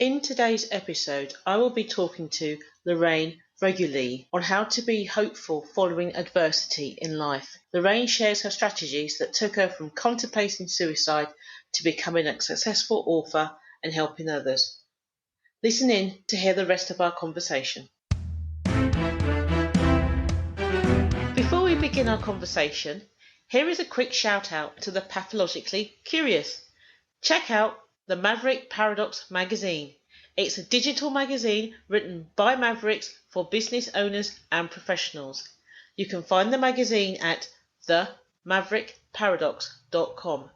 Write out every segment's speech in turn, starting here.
In today's episode, I will be talking to Lorraine Reguly on how to be hopeful following adversity in life. Lorraine shares her strategies that took her from contemplating suicide to becoming a successful author and helping others. Listen in to hear the rest of our conversation. Before we begin our conversation, here is a quick shout out to the pathologically curious. Check out the Maverick Paradox magazine. It's a digital magazine written by Mavericks for business owners and professionals. You can find the magazine at themaverickparadox.com.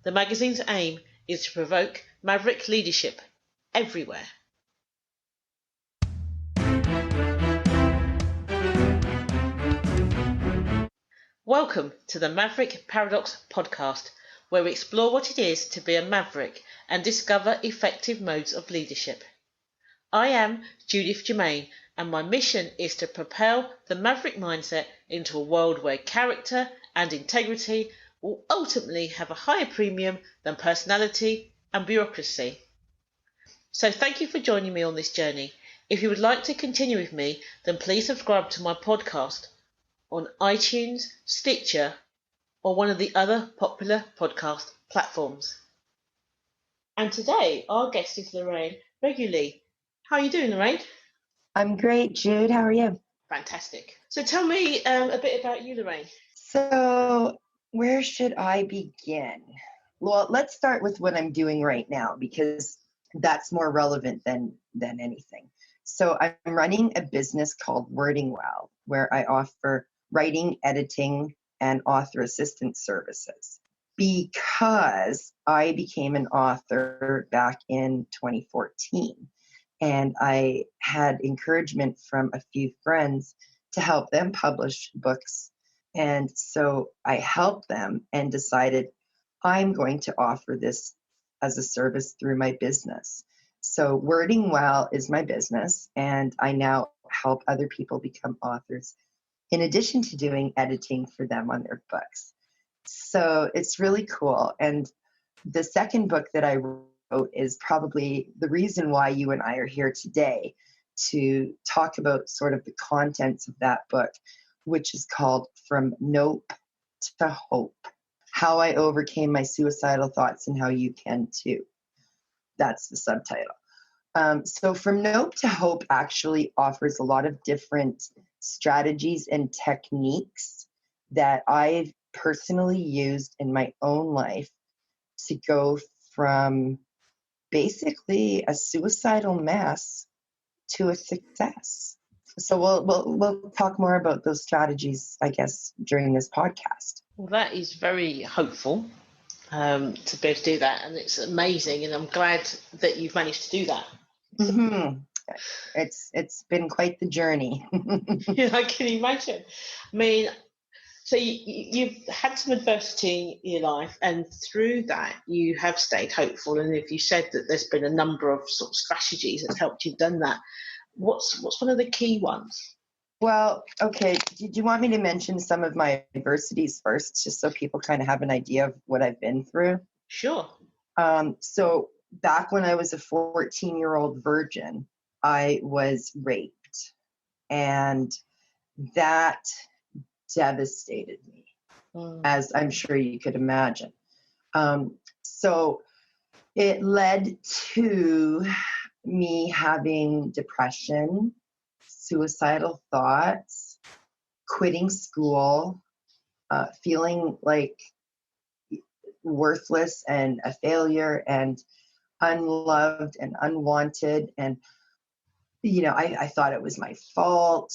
The magazine's aim is to provoke maverick leadership everywhere. Welcome to the Maverick Paradox podcast, where we explore what it is to be a maverick and discover effective modes of leadership. I am Judith Germain, and my mission is to propel the maverick mindset into a world where character and integrity will ultimately have a higher premium than personality and bureaucracy. So thank you for joining me on this journey. If you would like to continue with me, then please subscribe to my podcast on iTunes, Stitcher, or one of the other popular podcast platforms. And today, our guest is Lorraine Reguly. How are you doing, Lorraine? I'm great, Jude. How are you? Fantastic. So tell me a bit about you, Lorraine. So where should I begin? Well, let's start with what I'm doing right now because that's more relevant than anything. So I'm running a business called Wording Well, where I offer writing, editing, and author assistance services. Because I became an author back in 2014, and I had encouragement from a few friends to help them publish books. And so I helped them and decided I'm going to offer this as a service through my business. So Wording Well is my business, and I now help other people become authors in addition to doing editing for them on their books. So it's really cool. And the second book that I wrote is probably the reason why you and I are here today to talk about sort of the contents of that book, which is called From Nope to Hope: How I Overcame My Suicidal Thoughts and How You Can Too. That's the subtitle. So From Nope to Hope actually offers a lot of different strategies and techniques that I've personally used in my own life to go from basically a suicidal mess to a success. So we'll talk more about those strategies, I guess, during this podcast. Well, that is very hopeful to be able to do that, and it's amazing, and I'm glad that you've managed to do that. Mm-hmm. It's been quite the journey. Yeah, I can imagine. I mean, so you've had some adversity in your life, and through that you have stayed hopeful. And if you said that there's been a number of sort of strategies that's helped you done that, what's one of the key ones? Well, okay. Did you want me to mention some of my adversities first, just so people kind of have an idea of what I've been through? Sure. So back when I was a 14-year-old virgin, I was raped, and that devastated me, as I'm sure you could imagine. So it led to me having depression, suicidal thoughts, quitting school, feeling like worthless and a failure and unloved and unwanted. And, I thought it was my fault.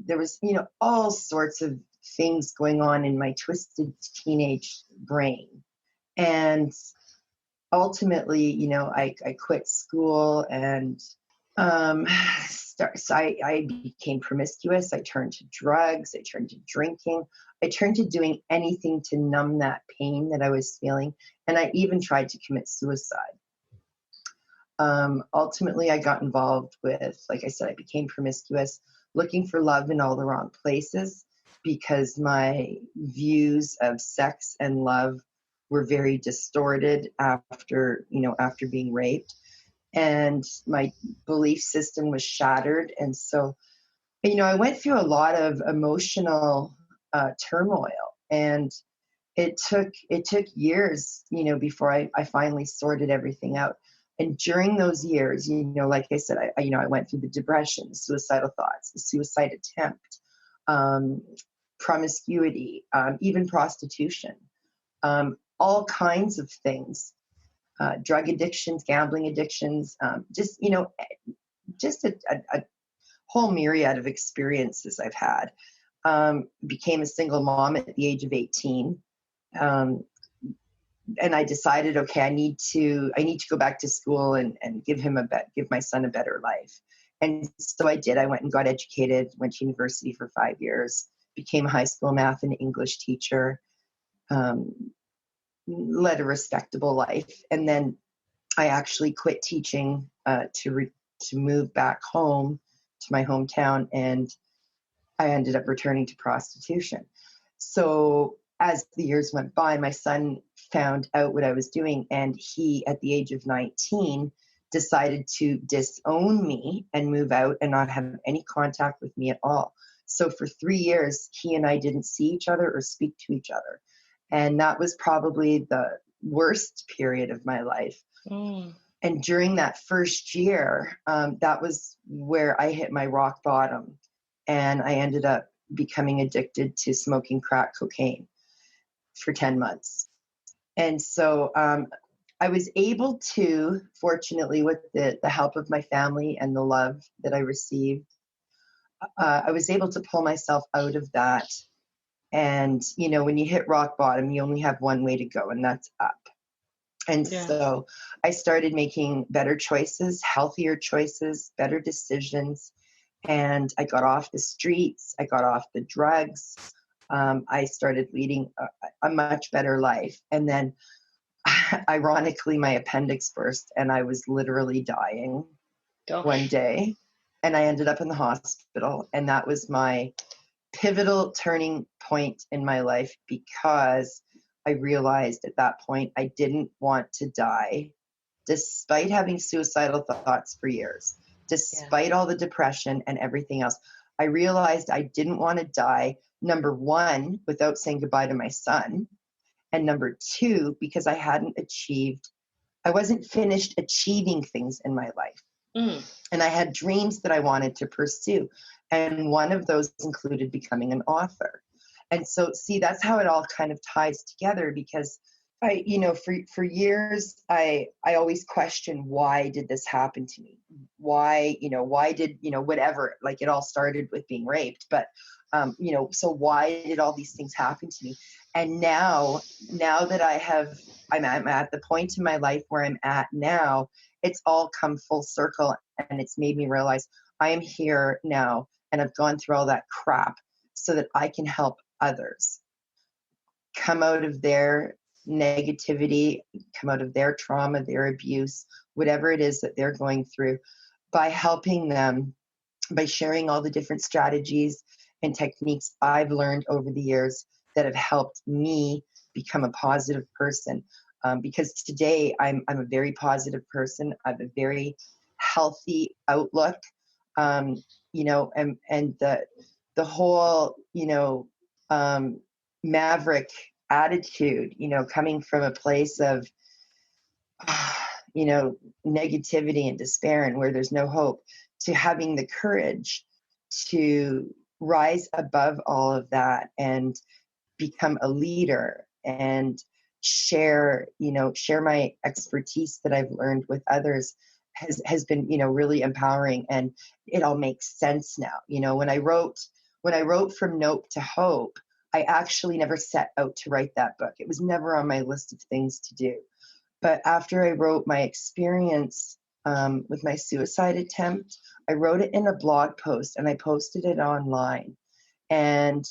There was, all sorts of things going on in my twisted teenage brain. And ultimately, I quit school and so I became promiscuous. I turned to drugs. I turned to drinking. I turned to doing anything to numb that pain that I was feeling. And I even tried to commit suicide. Ultimately, I got involved with, like I said, I became promiscuous, looking for love in all the wrong places because my views of sex and love were very distorted after being raped. and my belief system was shattered. And so, I went through a lot of emotional turmoil, and it took years, before I finally sorted everything out. And during those years, like I said, I went through the depression, the suicidal thoughts, the suicide attempt, um, promiscuity, even prostitution, all kinds of things, drug addictions, gambling addictions, just a whole myriad of experiences I've had. Became a single mom at the age of 18. Um, and I decided, okay, I need to go back to school and give my son a better life. And so I did. I went and got educated, went to university for 5 years, became a high school math and English teacher, um, led a respectable life. And then I actually quit teaching to move back home to my hometown, and I ended up returning to prostitution. So as the years went by, my son found out what I was doing, and he, at the age of 19, decided to disown me and move out and not have any contact with me at all. So for 3 years, he and I didn't see each other or speak to each other. And that was probably the worst period of my life. Mm. And during that first year, that was where I hit my rock bottom. And I ended up becoming addicted to smoking crack cocaine for 10 months. And so I was able to, fortunately, with the help of my family and the love that I received, I was able to pull myself out of that. And, when you hit rock bottom, you only have one way to go, and that's up. And Yeah. so I started making better choices, healthier choices, better decisions. And I got off the streets. I got off the drugs. I started leading a much better life. And then, ironically, my appendix burst, and I was literally dying one day. And I ended up in the hospital. And that was my pivotal turning point in my life, because I realized at that point I didn't want to die, despite having suicidal thoughts for years, despite all the depression and everything else. I realized I didn't want to die, number one, without saying goodbye to my son, and number two, because I wasn't finished achieving things in my life. Mm. And I had dreams that I wanted to pursue. And one of those included becoming an author. And so, see, that's how it all kind of ties together, because for years, I always questioned, why did this happen to me? Why did, whatever, like, it all started with being raped, but, so why did all these things happen to me? And now that I'm at the point in my life where I'm at now, it's all come full circle, and it's made me realize I am here now, and I've gone through all that crap so that I can help others come out of their negativity, come out of their trauma, their abuse, whatever it is that they're going through, by helping them, by sharing all the different strategies and techniques I've learned over the years that have helped me become a positive person. Because today I'm a very positive person. I have a very healthy outlook, and the whole, maverick attitude, coming from a place of, negativity and despair and where there's no hope, to having the courage to rise above all of that and become a leader and share my expertise that I've learned with others has been, really empowering. And it all makes sense now. When I wrote From Nope to Hope, I actually never set out to write that book. It was never on my list of things to do. But after I wrote my experience with my suicide attempt, I wrote it in a blog post and I posted it online. And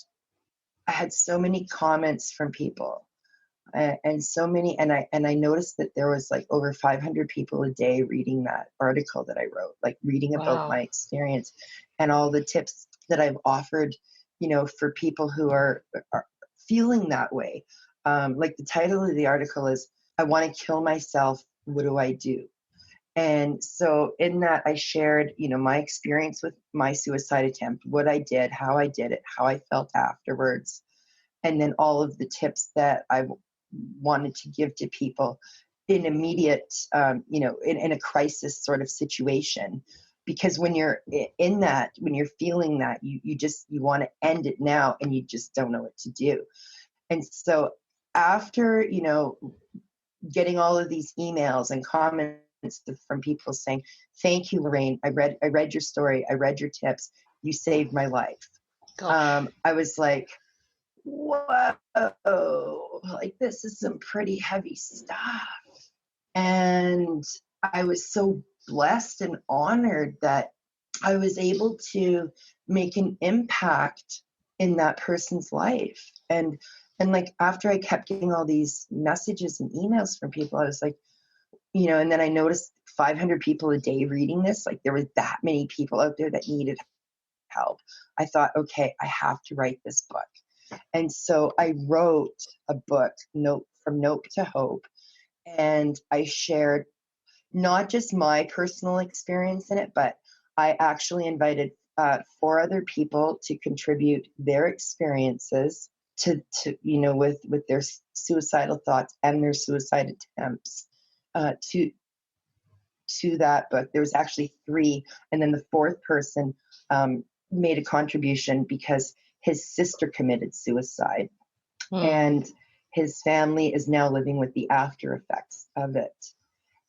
I had so many comments from people, and so many, and I noticed that there was like over 500 people a day reading that article that I wrote, like reading about my experience and all the tips that I've offered, for people who are feeling that way. Like the title of the article is, "I want to kill myself. What do I do?" And so in that, I shared, my experience with my suicide attempt, what I did, how I did it, how I felt afterwards, and then all of the tips that I wanted to give to people in immediate, in a crisis sort of situation. Because when you're in that, when you're feeling that, you want to end it now, and you just don't know what to do. And so after, getting all of these emails and comments from people saying, "Thank you, Lorraine. I read your story. I read your tips. You saved my life." Gosh. I was like, "Whoa, like this is some pretty heavy stuff." And I was so blessed and honored that I was able to make an impact in that person's life. And like after I kept getting all these messages and emails from people, I was like, and then I noticed 500 people a day reading this. Like there were that many people out there that needed help. I thought, okay, I have to write this book. And so I wrote a book, From Nope to Hope, and I shared not just my personal experience in it, but I actually invited 4 other people to contribute their experiences to with their suicidal thoughts and their suicide attempts to that book. There was actually 3, and then the 4th person made a contribution because his sister committed suicide, and his family is now living with the after effects of it.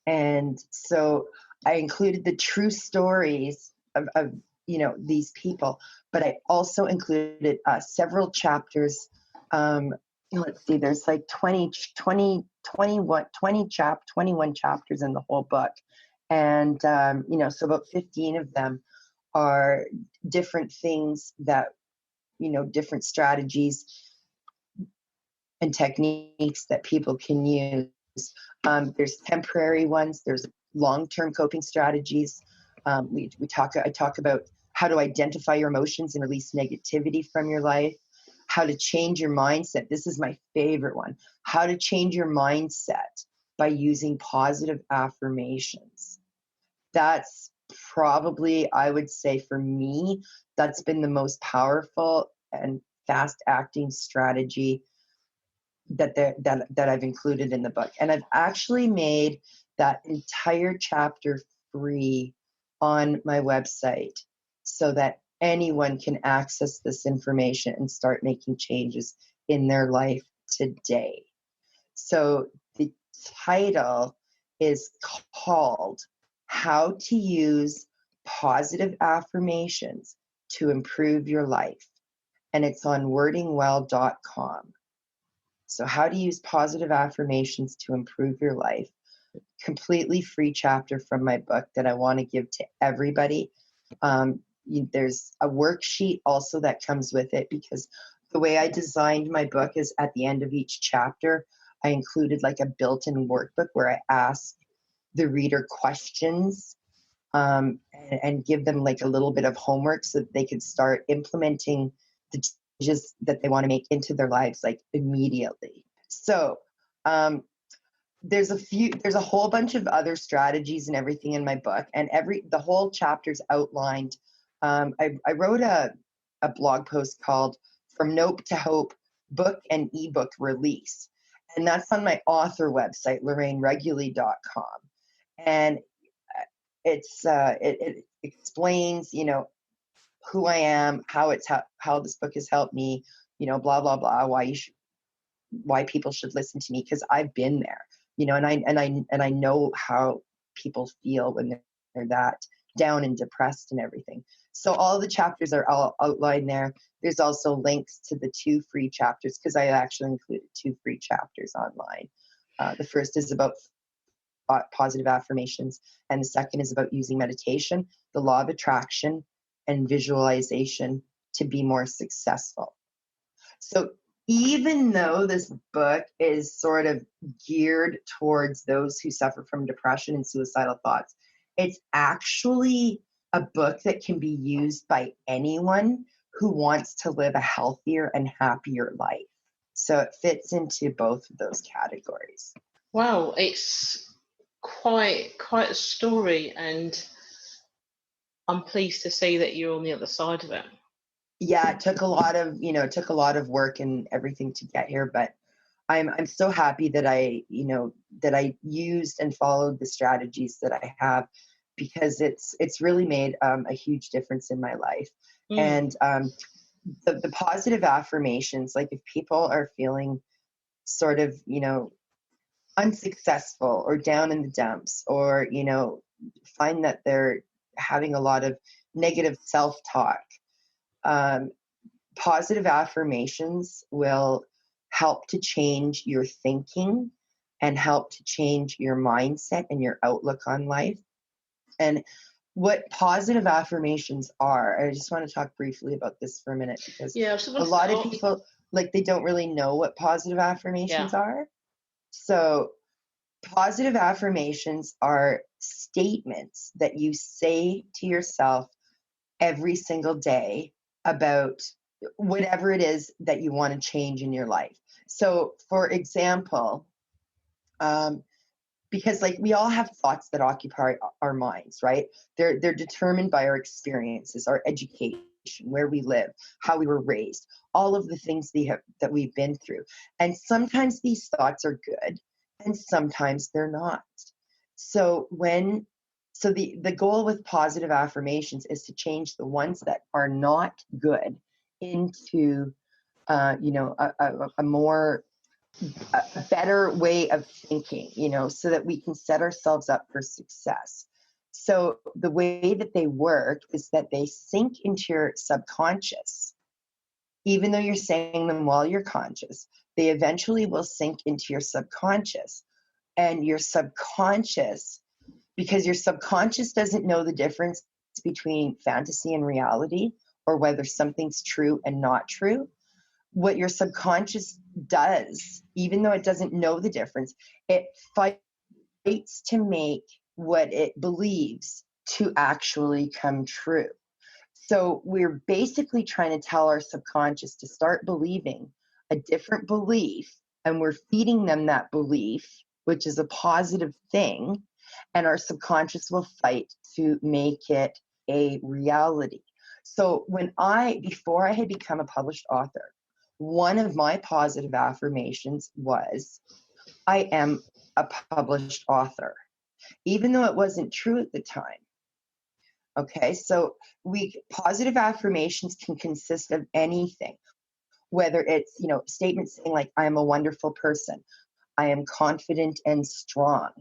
And so I included the true stories of these people, but I also included several chapters. Let's see, there's like 21 chapters in the whole book. And, so about 15 of them are different things that, different strategies and techniques that people can use. There's temporary ones. There's long-term coping strategies. I talk about how to identify your emotions and release negativity from your life. How to change your mindset. This is my favorite one. How to change your mindset by using positive affirmations. That's probably, I would say, for me, that's been the most powerful and fast-acting strategy that I've included in the book. And I've actually made that entire chapter free on my website so that anyone can access this information and start making changes in their life today. So the title is called How to Use Positive Affirmations to Improve Your Life. And it's on wordingwell.com. So how to use positive affirmations to improve your life. Completely free chapter from my book that I want to give to everybody. There's a worksheet also that comes with it, because the way I designed my book is at the end of each chapter, I included like a built-in workbook where I ask the reader questions and give them like a little bit of homework so that they could start implementing the changes that they want to make into their lives like immediately. So there's a whole bunch of other strategies and everything in my book, and the whole chapter's outlined. I wrote a blog post called From Nope to Hope, Book and Ebook Release. And that's on my author website, LorraineReguly.com. And it explains, who I am, how this book has helped me, blah, blah, blah, why people should listen to me, because I've been there, and I know how people feel when they're that down and depressed and everything. So all the chapters are all outlined there. There's also links to the 2 free chapters, because I actually included 2 free chapters online. The first is about positive affirmations, and the second is about using meditation, the law of attraction, and visualization to be more successful. So even though this book is sort of geared towards those who suffer from depression and suicidal thoughts, it's actually a book that can be used by anyone who wants to live a healthier and happier life. So it fits into both of those categories. Wow, it's quite a story, and I'm pleased to see that you're on the other side of it. Yeah, it took a lot of, it took a lot of work and everything to get here, but I'm so happy that that I used and followed the strategies that I have, because it's really made a huge difference in my life. Mm. And the positive affirmations, like if people are feeling sort of, unsuccessful or down in the dumps, or, find that they're having a lot of negative self-talk, um, positive affirmations will help to change your thinking and help to change your mindset and your outlook on life. And what positive affirmations are, I just want to talk briefly about this for a minute, because Yeah, I just a wanted to lot of ask. people, like, they don't really know what positive Yeah. affirmations are. So positive affirmations are statements that you say to yourself every single day about whatever it is that you want to change in your life. So, for example, um, because like we all have thoughts that occupy our minds, right? They're determined by our experiences, our education, where we live, how we were raised, all of the things that we've been through. And sometimes these thoughts are good, and sometimes they're not. So the goal with positive affirmations is to change the ones that are not good into a more a better way of thinking, so that we can set ourselves up for success. So the way that they work is that they sink into your subconscious. Even though you're saying them while you're conscious, they eventually will sink into your subconscious. And your subconscious, because your subconscious doesn't know the difference between fantasy and reality, or whether something's true and not true, what your subconscious does, even though it doesn't know the difference, it fights to make what it believes to actually come true. So we're basically trying to tell our subconscious to start believing a different belief, and we're feeding them that belief, which is a positive thing, and our subconscious will fight to make it a reality. So before I had become a published author, one of my positive affirmations was, I am a published author, even though it wasn't true at the time. Okay, so positive affirmations can consist of anything, whether it's, statements saying like, I am a wonderful person, I am confident and strong,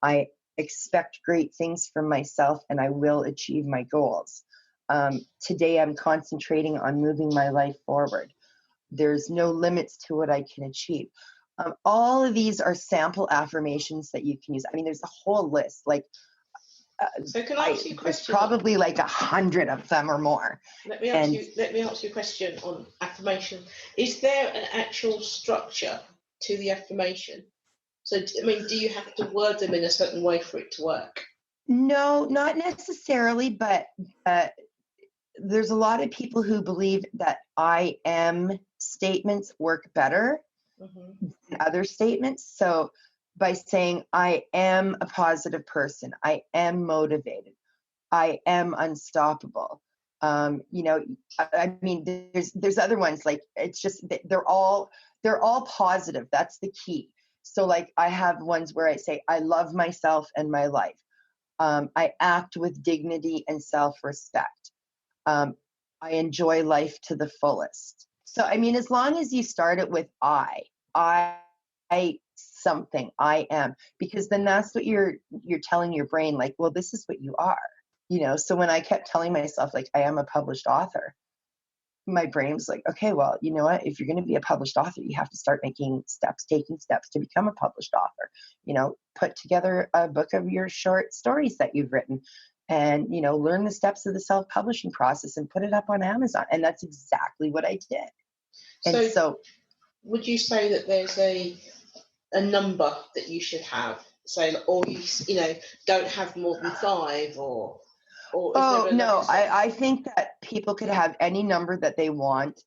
I expect great things from myself, and I will achieve my goals. Today I'm concentrating on moving my life forward. There's no limits to what I can achieve. All of these are sample affirmations that you can use. I mean, there's a whole list. Like, So can I ask you a there's question? probably like 100 of them or more. Let me ask you a question on affirmation. Is there an actual structure to the affirmation? So, I mean, do you have to word them in a certain way for it to work? No, not necessarily, but there's a lot of people who believe that I am statements work better than other statements. So by saying, I am a positive person, I am motivated, I am unstoppable. I mean, there's other ones, like, it's just they're all positive. That's the key. So like I have ones where I say, I love myself and my life. I act with dignity and self-respect. Um, I enjoy life to the fullest. So I mean, as long as you start it with I something, I am, because then that's what you're telling your brain, like, well, this is what you are. So when I kept telling myself, like, I am a published author, my brain was like, okay, well, you know what? If you're going to be a published author, you have to start taking steps to become a published author. Put together a book of your short stories that you've written, and, learn the steps of the self-publishing process and put it up on Amazon. And that's exactly what I did. And so would you say that there's a number that you should have? So, or don't have more than 5, or oh no, I think that people could have any number that they want.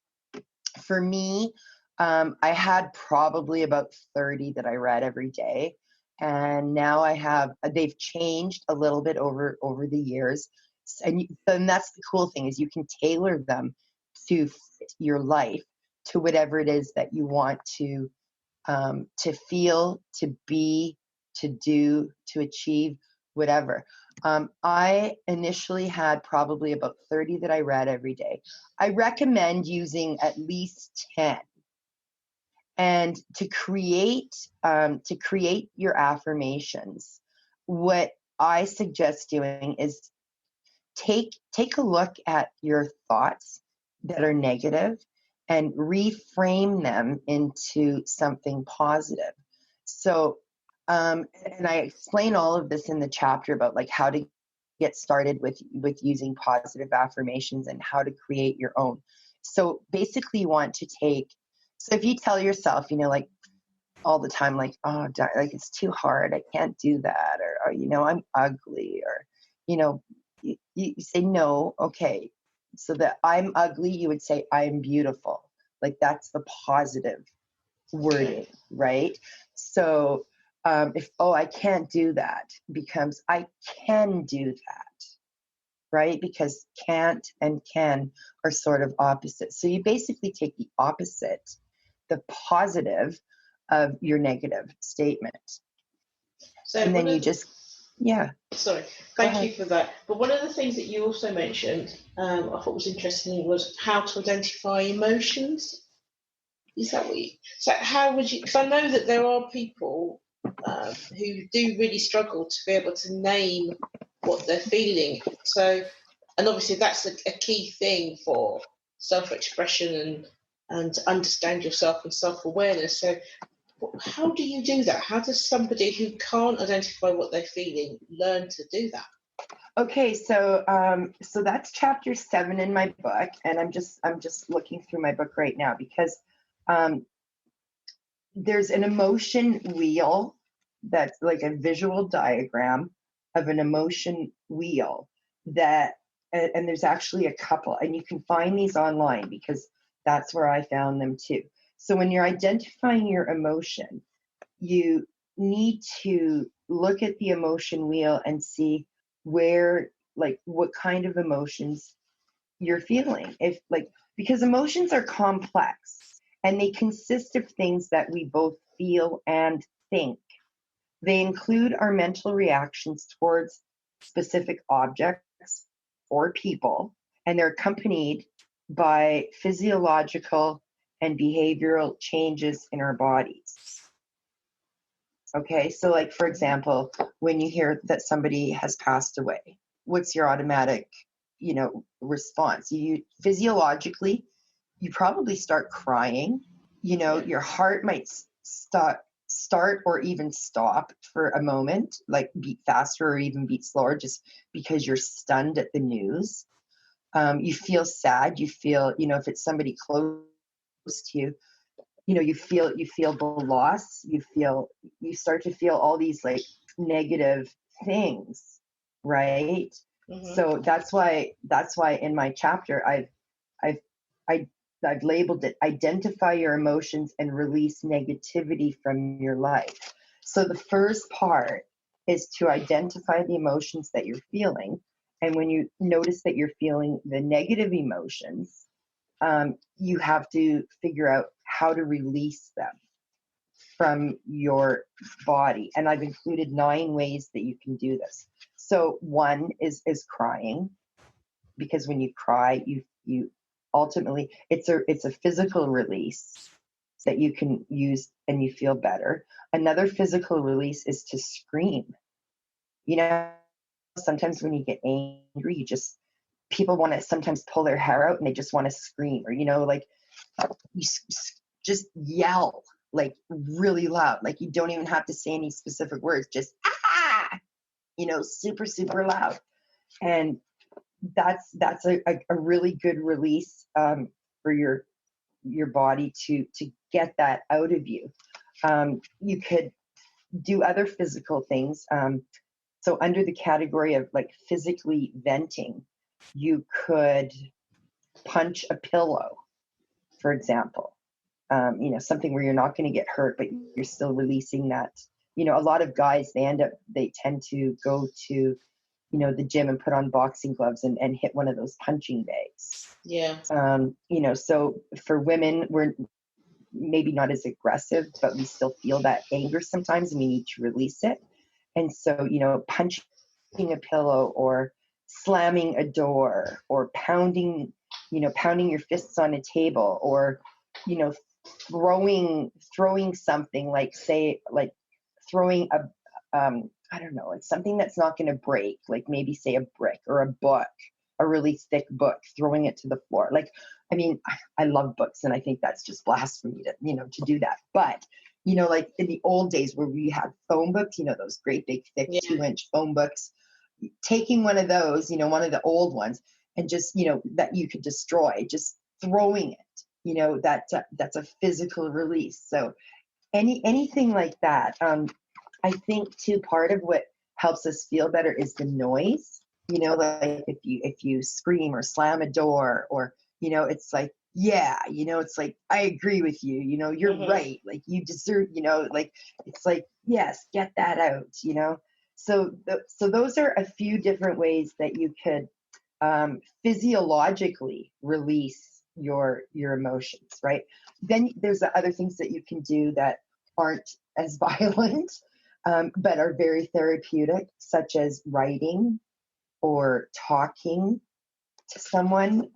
For me, I had probably about 30 that I read every day, And now I have, they've changed a little bit over the years. And that's the cool thing, is you can tailor them to fit your life, to whatever it is that you want to feel, to be, to do, to achieve, whatever. I initially had probably about 30 that I read every day. I recommend using at least 10. And to create your affirmations, what I suggest doing is take a look at your thoughts that are negative and reframe them into something positive. So, and I explain all of this in the chapter about like how to get started with using positive affirmations and how to create your own. So basically, you want to so if you tell yourself, like all the time, like, oh, like it's too hard, I can't do that, or I'm ugly, or you say no, okay. So that I'm ugly, you would say I'm beautiful. Like that's the positive wording, right? So if I can't do that becomes I can do that, right? Because can't and can are sort of opposite. So you basically take the opposite, the positive of your negative statement. So and then you just, yeah. Sorry, thank you for that. But one of the things that you also mentioned, I thought was interesting, was how to identify emotions. Is that what you? So how would you? Because I know that there are people who do really struggle to be able to name what they're feeling. So, and obviously that's a key thing for self-expression and to understand yourself and self-awareness. So how do you do that? How does somebody who can't identify what they're feeling learn to do that? Okay, so so that's chapter 7 in my book, and I'm just looking through my book right now because there's an emotion wheel that's like a visual diagram of an emotion wheel that, and there's actually a couple, and you can find these online because that's where I found them too. So when you're identifying your emotion, you need to look at the emotion wheel and see where, like, what kind of emotions you're feeling. Because emotions are complex and they consist of things that we both feel and think. They include our mental reactions towards specific objects or people, and they're accompanied by physiological and behavioral changes in our bodies. Okay, so like for example, when you hear that somebody has passed away, what's your automatic, response? You physiologically, you probably start crying. Your heart might start or even stop for a moment, like beat faster or even beat slower, just because you're stunned at the news. You feel sad. You feel, if it's somebody close to you, you feel the loss. You start to feel all these like negative things, right? Mm-hmm. So that's why in my chapter I've labeled it identify your emotions and release negativity from your life. So the first part is to identify the emotions that you're feeling, and when you notice that you're feeling the negative emotions, you have to figure out how to release them from your body. And I've included 9 ways that you can do this. So one is crying, because when you cry, you ultimately, it's a physical release that you can use and you feel better. Another physical release is to scream. Sometimes when you get angry, people want to sometimes pull their hair out and they just want to scream, or like you just yell like really loud, like you don't even have to say any specific words, just super, super loud. And that's a really good release for your body to get that out of you. You could do other physical things. So under the category of like physically venting, you could punch a pillow, for example. Something where you're not going to get hurt, but you're still releasing that, a lot of guys, they tend to go to, the gym and put on boxing gloves and hit one of those punching bags. Yeah. So for women, we're maybe not as aggressive, but we still feel that anger sometimes and we need to release it. And so, punching a pillow or slamming a door or pounding your fists on a table, or, throwing something, like throwing I don't know, it's something that's not going to break, like maybe say a brick or a book, a really thick book, throwing it to the floor. Like, I mean, I love books, and I think that's just blasphemy to do that. But, like in the old days where we had phone books, those great big thick 2-inch phone books, taking one of those, one of the old ones, and just, that you could destroy, just throwing it, that's a physical release. So anything like that. I think too, part of what helps us feel better is the noise. Like if you scream or slam a door, or it's like, it's like, I agree with you. You're right. Like, you deserve. Like, it's like, yes, get that out. So those are a few different ways that you could physiologically release your emotions. Right. Then there's the other things that you can do that aren't as violent, but are very therapeutic, such as writing or talking to someone.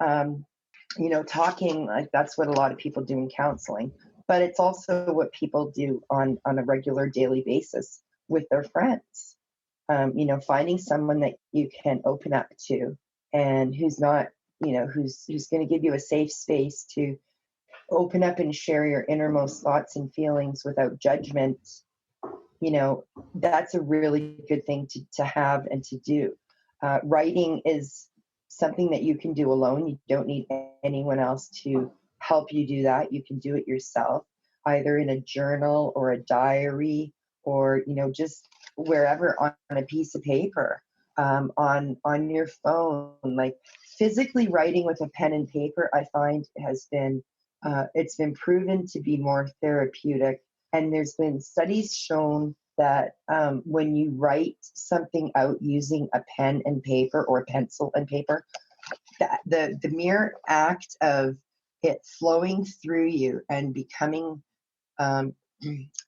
Talking, like, that's what a lot of people do in counseling, but it's also what people do on a regular daily basis with their friends. Finding someone that you can open up to, and who's not, who's going to give you a safe space to open up and share your innermost thoughts and feelings without judgment. That's a really good thing to have and to do. Writing is something that you can do alone. You don't need anyone else to help you do that. You can do it yourself, either in a journal or a diary, or, just wherever, on a piece of paper, on your phone. Like, physically writing with a pen and paper, I find has been, it's been proven to be more therapeutic. And there's been studies shown that when you write something out using a pen and paper or pencil and paper, that the mere act of it flowing through you and becoming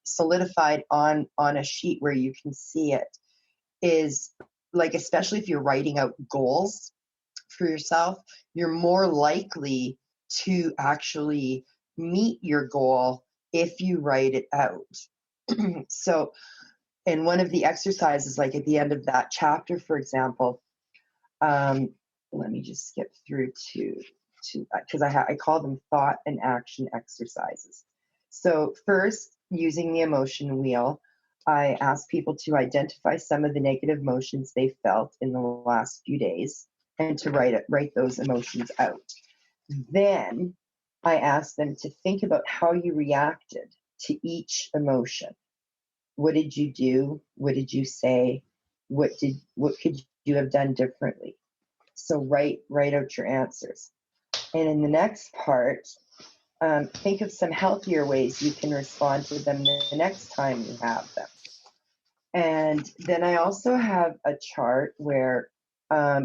solidified on a sheet where you can see it is, like, especially if you're writing out goals for yourself, you're more likely to actually meet your goal if you write it out. So, in one of the exercises, like at the end of that chapter, for example, let me just skip through to because I call them thought and action exercises. So first, using the emotion wheel, I ask people to identify some of the negative emotions they felt in the last few days, and to write those emotions out. Then I ask them to think about how you reacted to each emotion. What did you do? What did you say? What could you have done differently? So write out your answers. And in the next part, think of some healthier ways you can respond to them the next time you have them. And then I also have a chart where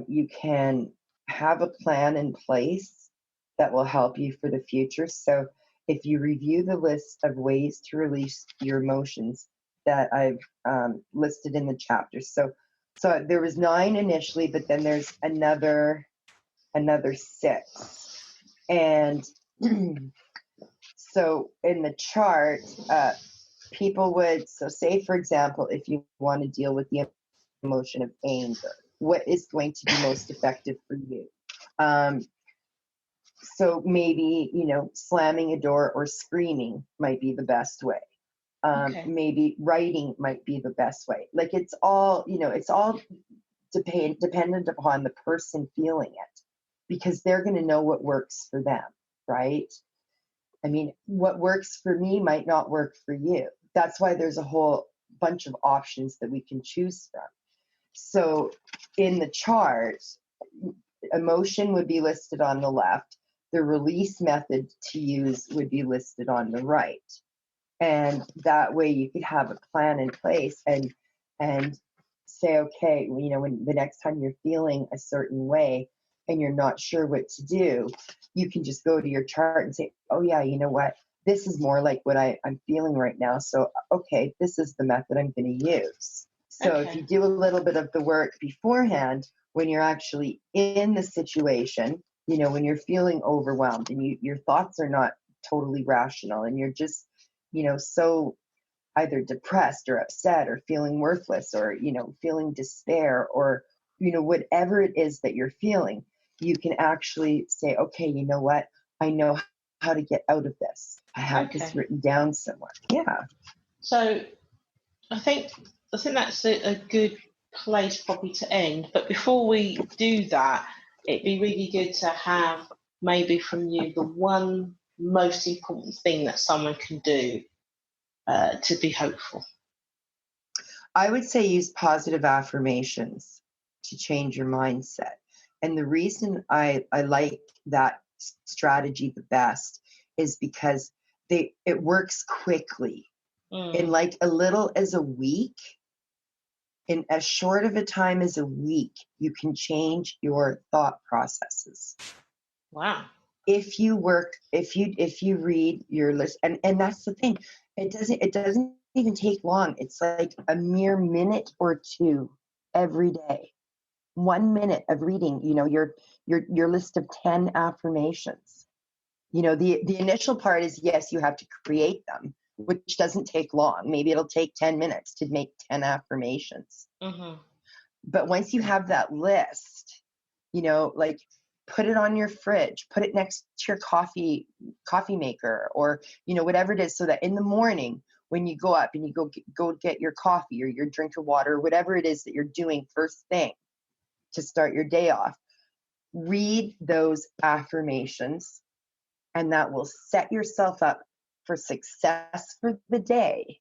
you can have a plan in place that will help you for the future. So if you review the list of ways to release your emotions that I've listed in the chapter. So there was 9 initially, but then there's another 6. And so in the chart, people would, so say, for example, if you want to deal with the emotion of anger, what is going to be most effective for you? So maybe, slamming a door or screaming might be the best way. Maybe writing might be the best way. Like, it's all dependent upon the person feeling it, because they're going to know what works for them, right? I mean, what works for me might not work for you. That's why there's a whole bunch of options that we can choose from. So in the chart, emotion would be listed on the left. The release method to use would be listed on the right. And that way you could have a plan in place and say, okay, you know, when the next time you're feeling a certain way and you're not sure what to do, you can just go to your chart and say, oh yeah, you know what? This is more like what I'm feeling right now. So, okay, this is the method I'm going to use. So if you do a little bit of the work beforehand, when you're actually in the situation, you know, when you're feeling overwhelmed and your thoughts are not totally rational and you're just, you know, so either depressed or upset or feeling worthless or, you know, feeling despair or, you know, whatever it is that you're feeling, you can actually say, okay, you know what? I know how to get out of this. I have this written down somewhere. Yeah. So I think that's a good place probably to end. But before we do that, it'd be really good to have maybe from you the one most important thing that someone can do to be hopeful. I would say use positive affirmations to change your mindset. And the reason I like that strategy the best is because it works quickly. In like a little as a week, in as short of a time as a week, you can change your thought processes. Wow. If you read your list, and that's the thing, it doesn't even take long. It's like a mere minute or two every day. 1 minute of reading, you know, your list of 10 affirmations. You know, the initial part is, yes, you have to create them, which doesn't take long. Maybe it'll take 10 minutes to make 10 affirmations. Mm-hmm. But once you have that list, you know, like put it on your fridge, put it next to your coffee maker, or, you know, whatever it is, so that in the morning when you go up and you go get your coffee or your drink of water, or whatever it is that you're doing first thing to start your day off, read those affirmations, and that will set yourself up for success for the day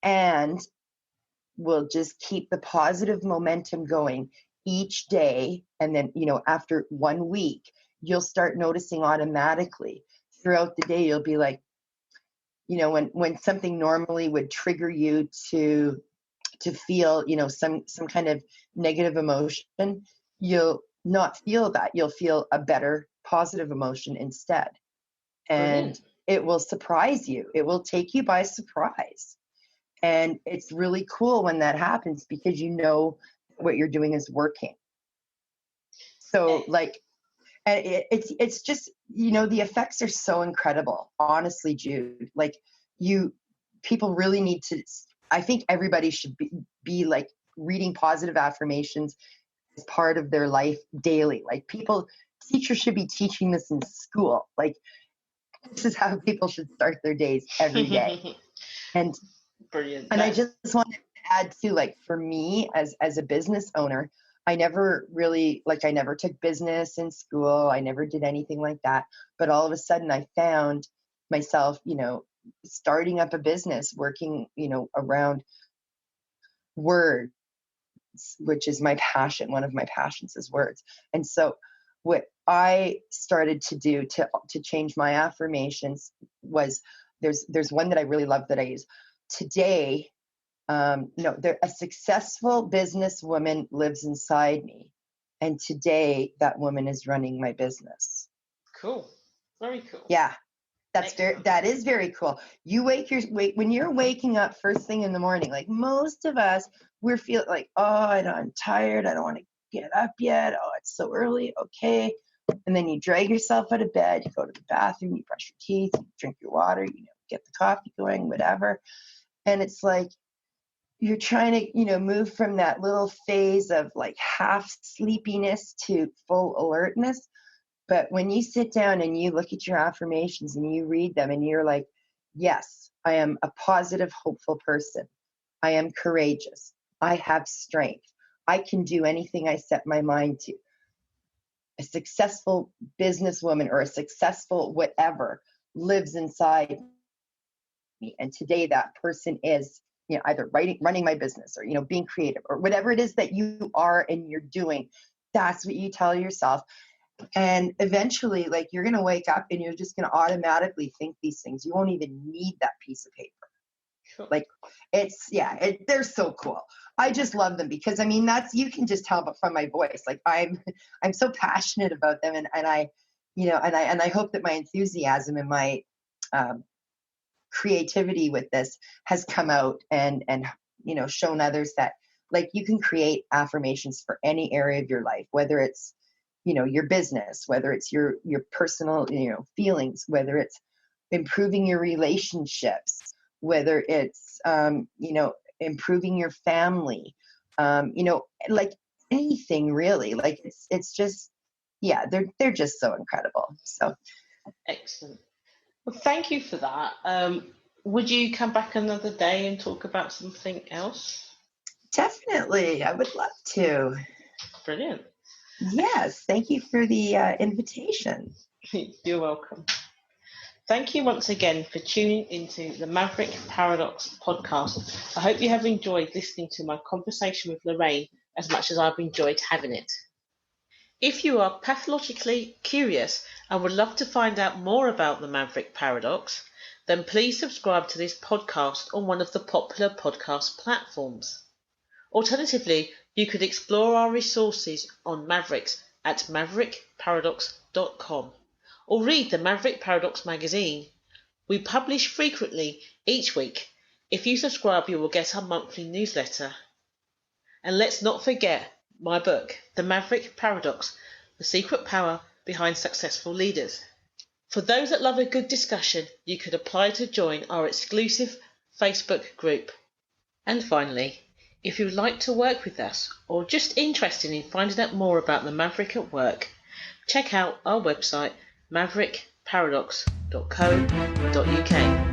and will just keep the positive momentum going each day. And then, you know, after 1 week, you'll start noticing automatically throughout the day, you'll be like, you know, when something normally would trigger you to feel, you know, some kind of negative emotion, you'll not feel that. You'll feel a better positive emotion instead. And Brilliant. It will surprise you. It will take you by surprise. And it's really cool when that happens because you know what you're doing is working. So like, and it's just, you know, the effects are so incredible. Honestly, Jude, like people really need to, I think everybody should be like reading positive affirmations as part of their life daily. Like teachers should be teaching this in school. Like, this is how people should start their days every day. And brilliant. And I just wanted to add too, like for me as a business owner, I never took business in school. I never did anything like that. But all of a sudden I found myself, you know, starting up a business, working, you know, around words, which is my passion. One of my passions is words. And so what I started to do to change my affirmations was there's one that I really love that I use. Today, a successful businesswoman lives inside me. And today that woman is running my business. Cool. Very cool. Yeah. That is very cool. When you're waking up first thing in the morning, like most of us, we're feeling like, oh, I'm tired. I don't want to get up yet. Oh, it's so early. Okay. And then you drag yourself out of bed, you go to the bathroom, you brush your teeth, you drink your water, you know, get the coffee going, whatever. And it's like, you're trying to, you know, move from that little phase of like half sleepiness to full alertness. But when you sit down and you look at your affirmations and you read them and you're like, yes, I am a positive, hopeful person. I am courageous. I have strength. I can do anything I set my mind to. A successful businesswoman or a successful whatever lives inside me. And today that person is, you know, either running my business or, you know, being creative or whatever it is that you are and you're doing. That's what you tell yourself. And eventually, like, you're going to wake up and you're just going to automatically think these things. You won't even need that piece of paper. Sure. Like, they're so cool. I just love them because, I mean, you can just tell from my voice. Like, I'm so passionate about them, and I, and I hope that my enthusiasm and my creativity with this has come out and shown others that, like, you can create affirmations for any area of your life, whether it's your business, whether it's your personal feelings, whether it's improving your relationships, whether it's improving your family, like anything really. Like, it's just, yeah, they're just so incredible. So Excellent. Well, thank you for that. Would you come back another day and talk about something else? Definitely, I would love to. Brilliant. Yes, thank you for the invitation. You're welcome. Thank you once again for tuning into the Maverick Paradox podcast. I hope you have enjoyed listening to my conversation with Lorraine as much as I've enjoyed having it. If you are pathologically curious and would love to find out more about the Maverick Paradox, then please subscribe to this podcast on one of the popular podcast platforms. Alternatively, you could explore our resources on Mavericks at maverickparadox.com or read the Maverick Paradox magazine. We publish frequently each week. If you subscribe, you will get our monthly newsletter. And let's not forget my book, The Maverick Paradox, The Secret Power Behind Successful Leaders. For those that love a good discussion, you could apply to join our exclusive Facebook group. And finally, if you would like to work with us or just interested in finding out more about the Maverick at work, check out our website maverickparadox.co.uk.